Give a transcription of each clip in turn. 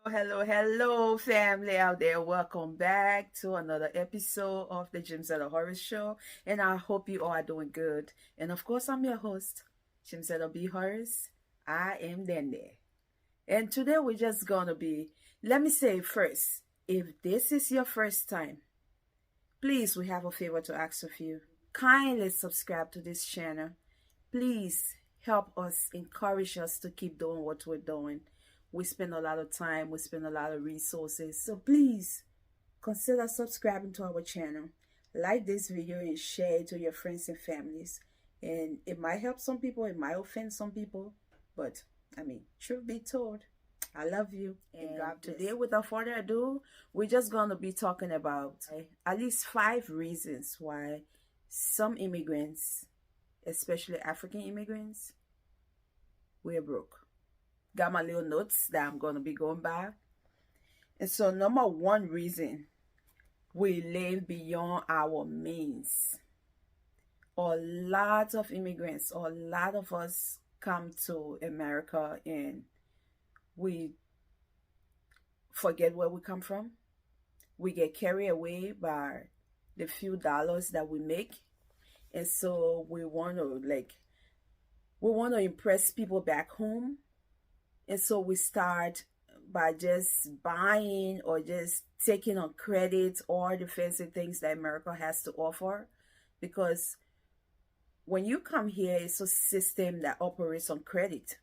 Hello, family out there. Welcome back to another episode of the Jimzetta Horror Show. And I hope you all are doing good. And of course, I'm your host, Jimzetta B. Horrors. I am Dende. And today we're just gonna be, let me say first, if this is your first time, please, we have a favor to ask of you. Kindly subscribe to this channel. Please help us, encourage us to keep doing what we're doing. We spend a lot of time, we spend a lot of resources. So please consider subscribing to our channel. Like this video and share it to your friends and families. And it might help some people, it might offend some people. But, truth be told, I love you. And today, without further ado, we're just going to be talking about at least 5 reasons why some immigrants, especially African immigrants, we're broke. Got my little notes that I'm going to be going by. And so number 1 reason, we live beyond our means. A lot of immigrants, a lot of us come to America and we forget where we come from. We get carried away by the few dollars that we make. And so we want to impress people back home. And so we start by just buying or just taking on credit all the fancy things that America has to offer. Because when you come here, it's a system that operates on credit.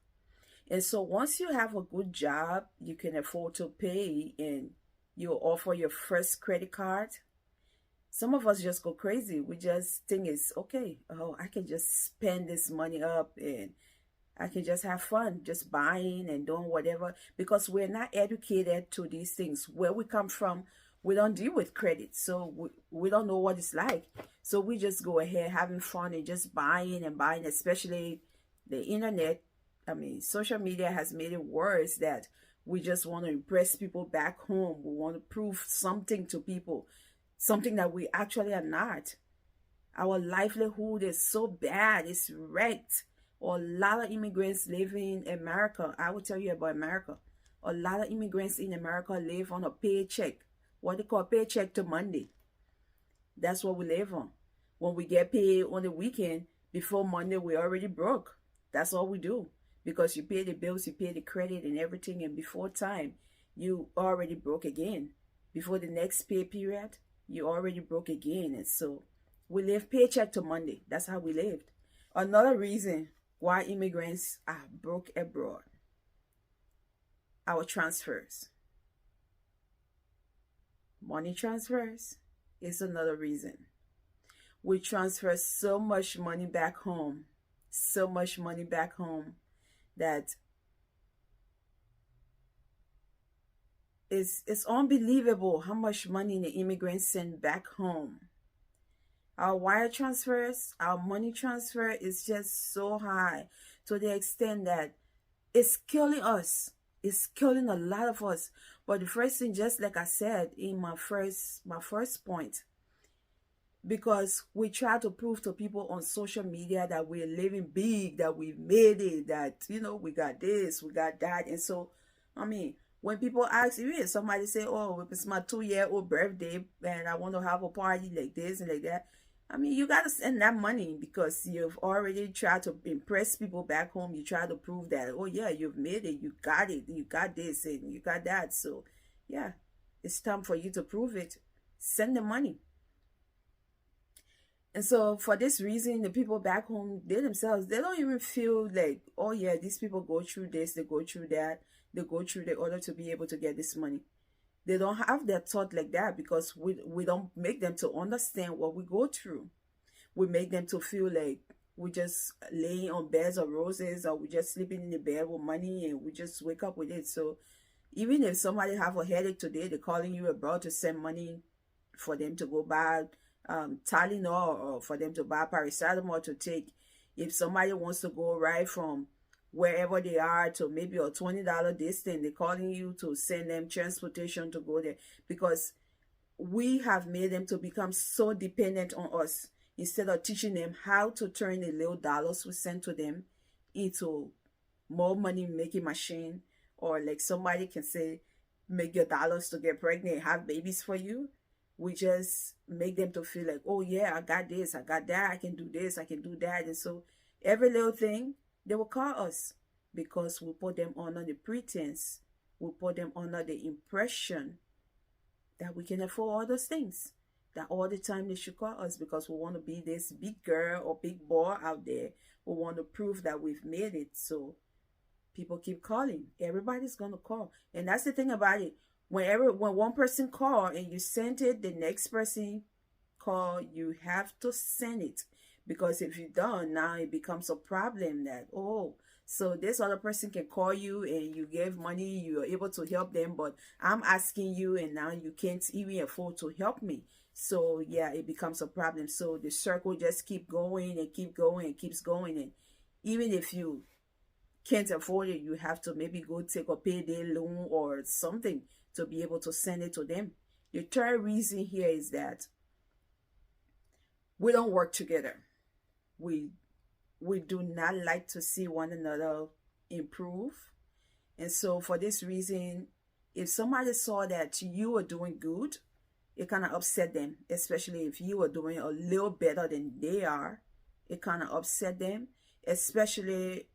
And so once you have a good job, you can afford to pay and you offer your first credit card. Some of us just go crazy. We just think it's okay. Oh, I can just spend this money up and I can just have fun, just buying and doing whatever, because we're not educated to these things. Where we come from, we don't deal with credit, so we don't know what it's like. So we just go ahead having fun and just buying and buying, especially the internet. Social media has made it worse that we just want to impress people back home. We want to prove something to people, something that we actually are not. Our livelihood is so bad, it's wrecked. A lot of immigrants live in America. I will tell you about America. A lot of immigrants in America live on a paycheck, what they call paycheck to Monday. That's what we live on. When we get paid on the weekend, before Monday, we're already broke. That's all we do. Because you pay the bills, you pay the credit and everything, and before time, you already broke again. Before the next pay period, you already broke again. And so we live paycheck to Monday. That's how we lived. Another reason why immigrants are broke abroad, our transfers. Money transfers is another reason. We transfer so much money back home, that it's unbelievable how much money the immigrants send back home. Our wire transfers, our money transfer is just so high to the extent that it's killing us. It's killing a lot of us. But the first thing, just like I said in my first point, because we try to prove to people on social media that we're living big, that we made it, that, we got this, we got that. And so, when people ask you, somebody say, oh, it's my 2-year-old birthday and I want to have a party like this and like that. You got to send that money because you've already tried to impress people back home. You try to prove that, oh, yeah, you've made it, you got this, and you got that. So, yeah, it's time for you to prove it. Send the money. And so, for this reason, the people back home, they themselves, they don't even feel like, oh, yeah, these people go through this, they go through that, they go through the order to be able to get this money. They don't have that thought like that because we don't make them to understand what we go through. We make them to feel like we just laying on beds of roses or we just sleeping in the bed with money and we just wake up with it. So even if somebody have a headache today, they're calling you abroad to send money for them to go buy Tylenol or for them to buy paracetamol to take. If somebody wants to go right from wherever they are to maybe a $20 distance, they're calling you to send them transportation to go there because we have made them to become so dependent on us instead of teaching them how to turn the little dollars we send to them into more money making machine. Or like somebody can say, make your dollars to get pregnant, have babies for you. We just make them to feel like, oh yeah, I got this, I got that, I can do this, I can do that. And so every little thing, they will call us because we put them under the pretense, we put them under the impression that we can afford all those things. That all the time they should call us because we want to be this big girl or big boy out there. We want to prove that we've made it. So people keep calling. Everybody's gonna call. And that's the thing about it. When one person call and you send it, the next person call, you have to send it. Because if you don't, now it becomes a problem that, oh, so this other person can call you and you give money, you're able to help them, but I'm asking you and now you can't even afford to help me. So yeah, it becomes a problem. So the circle just keep going and keep going and keeps going. And even if you can't afford it, you have to maybe go take a payday loan or something to be able to send it to them. The third reason here is that we don't work together. We we do not like to see one another improve. And so for this reason, if somebody saw that you were doing good, it kind of upset them, especially if you were doing a little better than they are. It kind of upset them, especially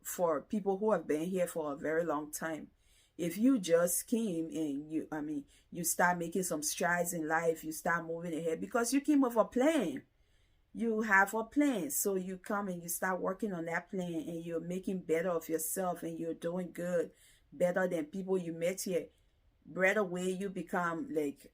for people who have been here for a very long time. If you just came and you start making some strides in life, you start moving ahead because you came with a plan. You have a plan. So you come and you start working on that plan and you're making better of yourself and you're doing good, better than people you met here. Right away, you become like,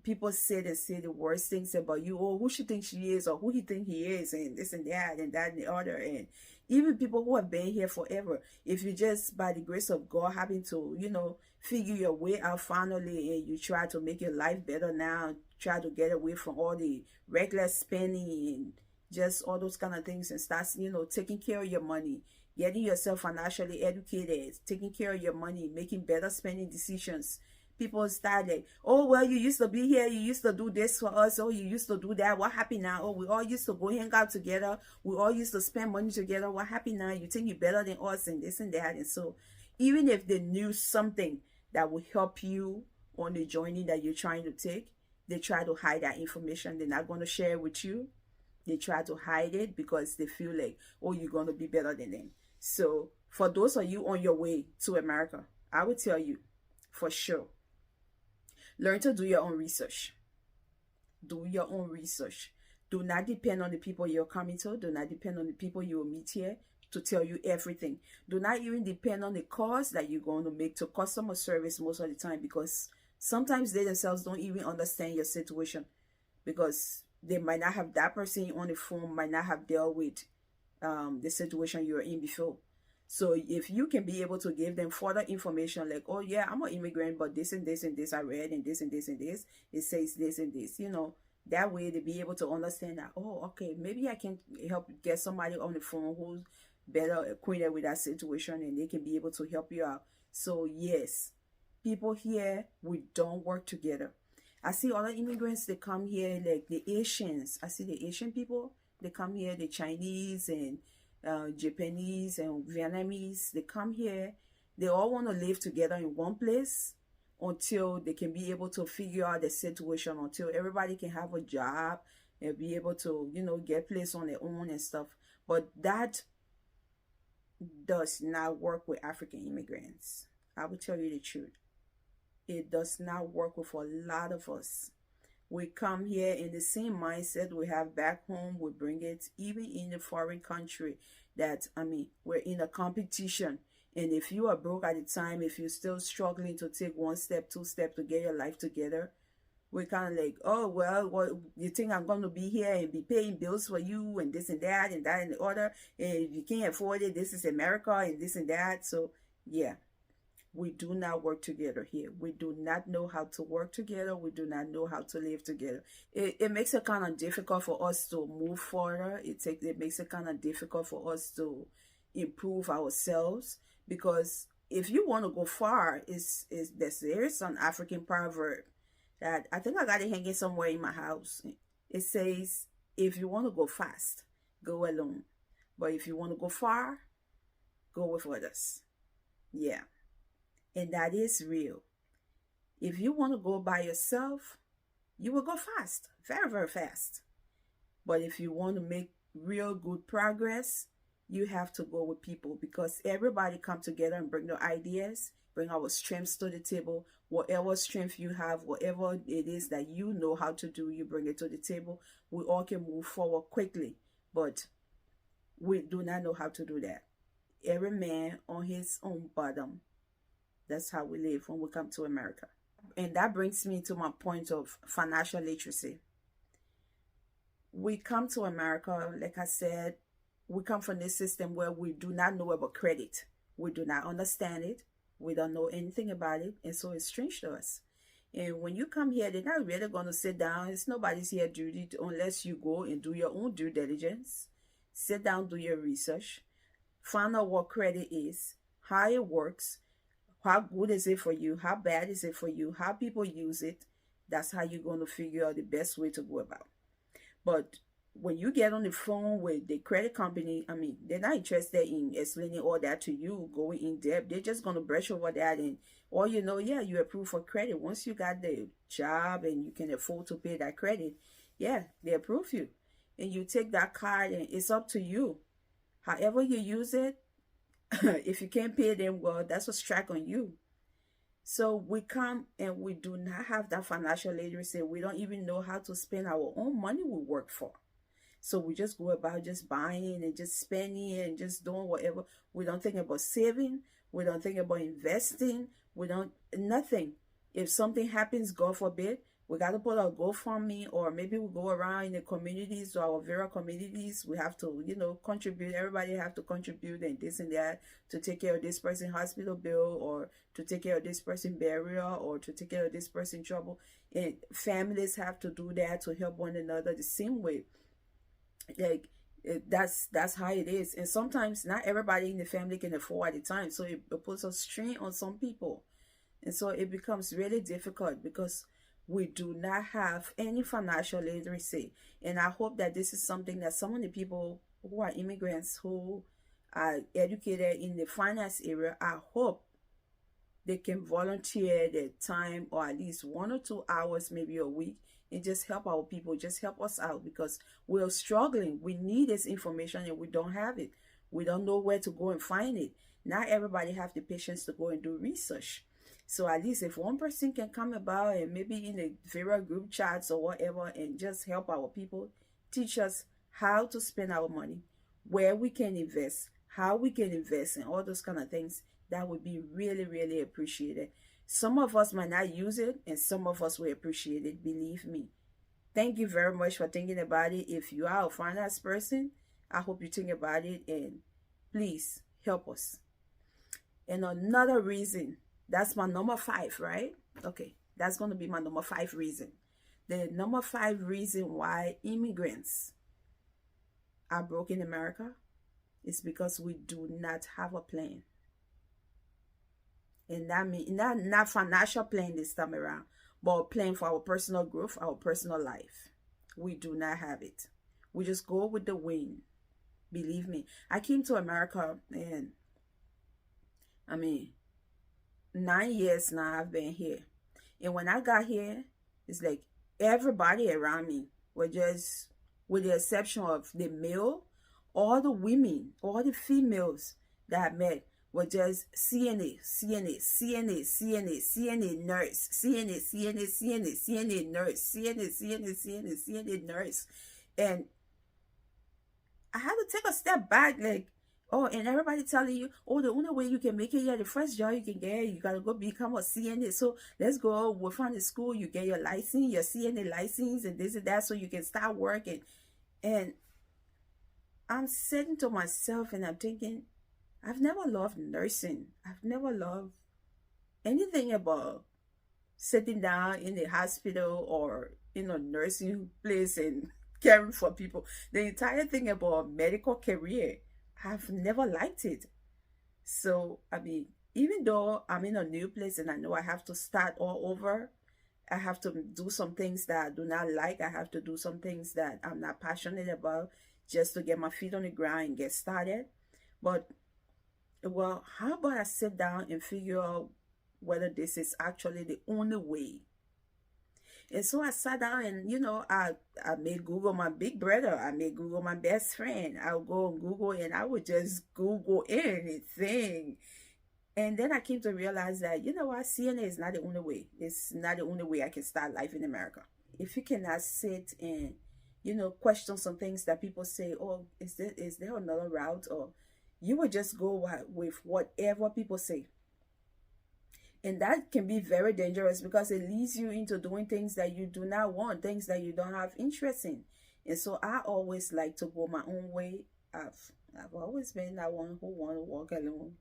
people say the worst things about you. Oh, who she thinks she is, or who he think he is, and this and that and that and the other. And even people who have been here forever, if you just by the grace of God happen to, figure your way out finally, and you try to make your life better now, try to get away from all the reckless spending and just all those kind of things, and start, taking care of your money, getting yourself financially educated, taking care of your money, making better spending decisions. People start like, oh, well, you used to be here, you used to do this for us, oh, you used to do that, what happened now? Oh, we all used to go hang out together, we all used to spend money together, what happened now? You think you're better than us and this and that. And so even if they knew something that would help you on the journey that you're trying to take, they try to hide that information. They're not going to share it with you. They try to hide it because they feel like, oh, you're going to be better than them. So for those of you on your way to America, I would tell you for sure, learn to do your own research. Do your own research. Do not depend on the people you're coming to. Do not depend on the people you will meet here to tell you everything. Do not even depend on the calls that you're going to make to customer service most of the time, because sometimes they themselves don't even understand your situation, because they might not have, that person on the phone might not have dealt with the situation you're in before. So if you can be able to give them further information like, oh yeah, I'm an immigrant, but this and this and this I read, and this and this and this, it says this and this, that way they be able to understand that, oh, okay, maybe I can help get somebody on the phone who's better acquainted with that situation, and they can be able to help you out. So yes, people here, we don't work together. I see other immigrants, they come here, like the Asians. I see the Asian people, they come here, the Chinese and Japanese and Vietnamese, they come here, they all want to live together in one place until they can be able to figure out the situation, until everybody can have a job and be able to, get placed on their own and stuff. But that does not work with African immigrants. I will tell you the truth. It does not work with a lot of us. We come here in the same mindset we have back home. We bring it even in the foreign country, that, we're in a competition. And if you are broke at the time, if you're still struggling to take one step, two steps to get your life together, we're kind of like, oh, well, what, you think I'm going to be here and be paying bills for you and this and that and the other. And if you can't afford it, this is America and this and that. So, yeah. We do not work together here. We do not know how to work together. We do not know how to live together. It makes it kind of difficult for us to move further. It makes it kind of difficult for us to improve ourselves, because if you want to go far, there is an African proverb that I think I got it hanging somewhere in my house. It says, if you want to go fast, go alone. But if you want to go far, go with others. Yeah. And that is real. If you want to go by yourself, you will go fast, very, very fast. But if you want to make real good progress, you have to go with people, because everybody come together and bring their ideas, bring our strengths to the table. Whatever strength you have, whatever it is that you know how to do, you bring it to the table. We all can move forward quickly, but we do not know how to do that. Every man on his own bottom. That's how we live when we come to America. And that brings me to my point of financial literacy. We come to America, like I said, we come from this system where we do not know about credit. We do not understand it. We don't know anything about it. And so it's strange to us. And when you come here, they're not really going to sit down. It's nobody's here duty unless you go and do your own due diligence. Sit down, do your research. Find out what credit is, how it works, how good is it for you, how bad is it for you, how people use it. That's how you're going to figure out the best way to go about. But when you get on the phone with the credit company, I mean, they're not interested in explaining all that to you, going in depth. They're just going to brush over that, and or you know, yeah, you're approved for credit. Once you got the job and you can afford to pay that credit, yeah, they approve you. And you take that card and it's up to you. However you use it, if you can't pay them, well, that's a strike on you. So we come and we do not have that financial literacy. We don't even know how to spend our own money we work for. So we just go about just buying and just spending and just doing whatever. We don't think about saving. We don't think about investing. We don't, nothing. If something happens, God forbid, we got to put our GoFundMe, or maybe we go around in the communities, or our various communities. We have to, you know, contribute. Everybody have to contribute and this and that to take care of this person's hospital bill, or to take care of this person's burial, or to take care of this person's trouble. And families have to do that to help one another the same way. Like, that's how it is. And sometimes not everybody in the family can afford at the time, so it puts a strain on some people. And so it becomes really difficult because we do not have any financial literacy. And I hope that this is something that some of the people who are immigrants, who are educated in the finance area, I hope they can volunteer their time, or at least 1 or 2 hours, maybe a week, and just help our people, just help us out, because we're struggling. We need this information and we don't have it. We don't know where to go and find it. Not everybody have the patience to go and do research. So at least if one person can come about and maybe in the various group chats or whatever and just help our people, teach us how to spend our money, where we can invest, how we can invest, and all those kind of things, that would be really, really appreciated. Some of us might not use it, and some of us will appreciate it, believe me. Thank you very much for thinking about it. If you are a finance person, I hope you think about it, and please help us. And another reason, that's my number 5, right? Okay, that's going to be my number 5 reason. The number 5 reason why immigrants are broke in America is because we do not have a plan. And that means not financial plan this time around, but a plan for our personal growth, our personal life. We do not have it. We just go with the wind. Believe me. I came to America, and I mean, 9 years now I've been here. And when I got here, it's like everybody around me were just, with the exception of the male, all the women, all the females that I met were just CNA, CNA, CNA, CNA, CNA nurse, CNA, CNA, CNA, CNA nurse, CNA, CNA, CNA, CNA nurse. And I had to take a step back, like, oh, and everybody telling you, oh, the only way you can make it here, the first job you can get, you gotta go become a CNA. So let's go, we'll find a school, you get your license, your CNA license, and this and that, so you can start working. And I'm sitting to myself and I'm thinking, I've never loved nursing. I've never loved anything about sitting down in the hospital or in a nursing place and caring for people. The entire thing about medical career, I've never liked it. So, I mean, even though I'm in a new place and I know I have to start all over, I have to do some things that I do not like. I have to do some things that I'm not passionate about just to get my feet on the ground and get started. But, well, how about I sit down and figure out whether this is actually the only way. And so I sat down and, I made Google my big brother. I made Google my best friend. I'll go on Google and I would just Google anything. And then I came to realize that, what, CNA is not the only way. It's not the only way I can start life in America. If you cannot sit and, question some things that people say, oh, is there another route? Or you would just go with whatever people say. And that can be very dangerous because it leads you into doing things that you do not want, things that you don't have interest in. And so I always like to go my own way. I've always been that one who want to walk alone.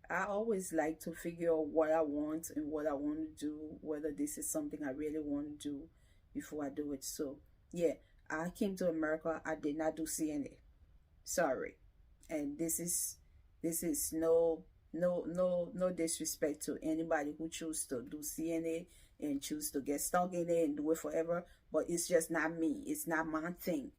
I always like to figure out what I want and what I want to do, whether this is something I really want to do before I do it. So yeah, I came to America. I did not do CNA. Sorry. And this is no disrespect to anybody who choose to do CNA and choose to get stuck in it and do it forever, but it's just not me. It's not my thing.